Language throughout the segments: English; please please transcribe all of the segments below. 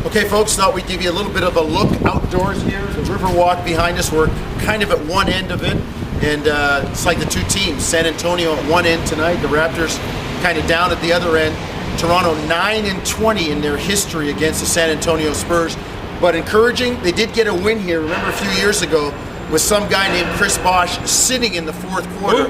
Okay, folks, thought we'd give you a little bit of a look outdoors here. The Riverwalk behind us. We're kind of at one end of it, and it's like the two teams. San Antonio at one end tonight, the Raptors kind of down at the other end. Toronto 9-20 in their history against the San Antonio Spurs. But encouraging, they did get a win here. Remember a few years ago with some guy named Chris Bosh sitting in the fourth quarter.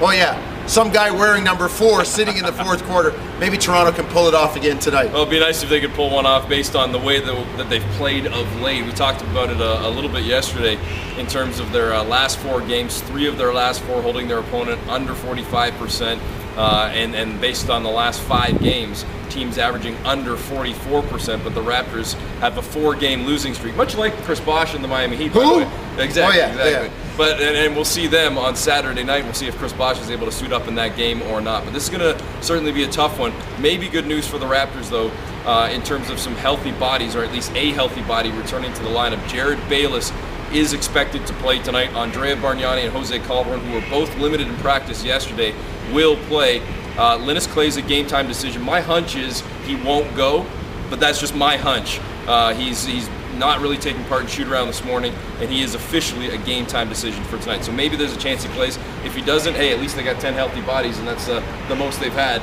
Oh yeah, some guy wearing number 4 sitting in the fourth quarter. Maybe Toronto can pull it off again tonight. Well, it'd be nice if they could pull one off based on the way that they've played of late. We talked about it a little bit yesterday in terms of their last 4 games, 3 of their last 4 holding their opponent under 45%. And based on the last 5 games, teams averaging under 44%, but the Raptors have a 4-game losing streak, much like Chris Bosh and the Miami Heat. Who? By the way. Exactly, Oh, yeah, exactly. yeah. But and we'll see them on Saturday night. We'll see if Chris Bosh is able to suit up in that game or not. But this is going to certainly be a tough one. Maybe good news for the Raptors, though, in terms of some healthy bodies, or at least a healthy body returning to the lineup. Jared Bayless is expected to play tonight. Andrea Bargnani and Jose Calderon, who were both limited in practice yesterday, will play. Linus Clay's a game time decision. My hunch is he won't go, but that's just my hunch. He's not really taking part in shoot around this morning, and he is officially a game time decision for tonight. So maybe there's a chance he plays. If he doesn't, hey, at least they got 10 healthy bodies, and that's the most they've had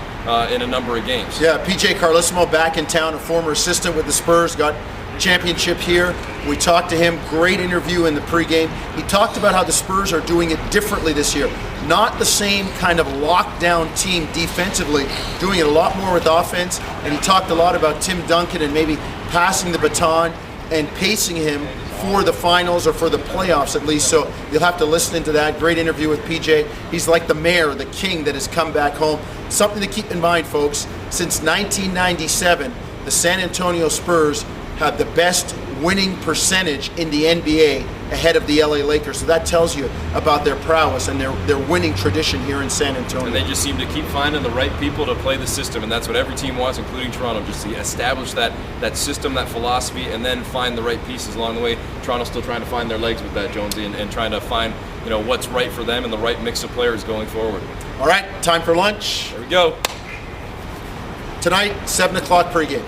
in a number of games. Yeah, PJ Carlesimo back in town, a former assistant with the Spurs, got championship here. We talked to him, great interview in the pregame. He talked about how the Spurs are doing it differently this year. Not the same kind of lockdown team defensively, doing it a lot more with offense. And he talked a lot about Tim Duncan and maybe passing the baton and pacing him for the finals or for the playoffs at least. So you'll have to listen into that. Great interview with PJ. He's like the mayor, the king that has come back home. Something to keep in mind, folks. Since 1997, the San Antonio Spurs have the best winning percentage in the NBA ahead of the LA Lakers. So that tells you about their prowess and their winning tradition here in San Antonio. And they just seem to keep finding the right people to play the system, and that's what every team wants, including Toronto, just to establish that system, that philosophy, and then find the right pieces along the way. Toronto's still trying to find their legs with that, Jonesy, and trying to find what's right for them and the right mix of players going forward. All right, time for lunch. There we go. Tonight, 7 o'clock pregame.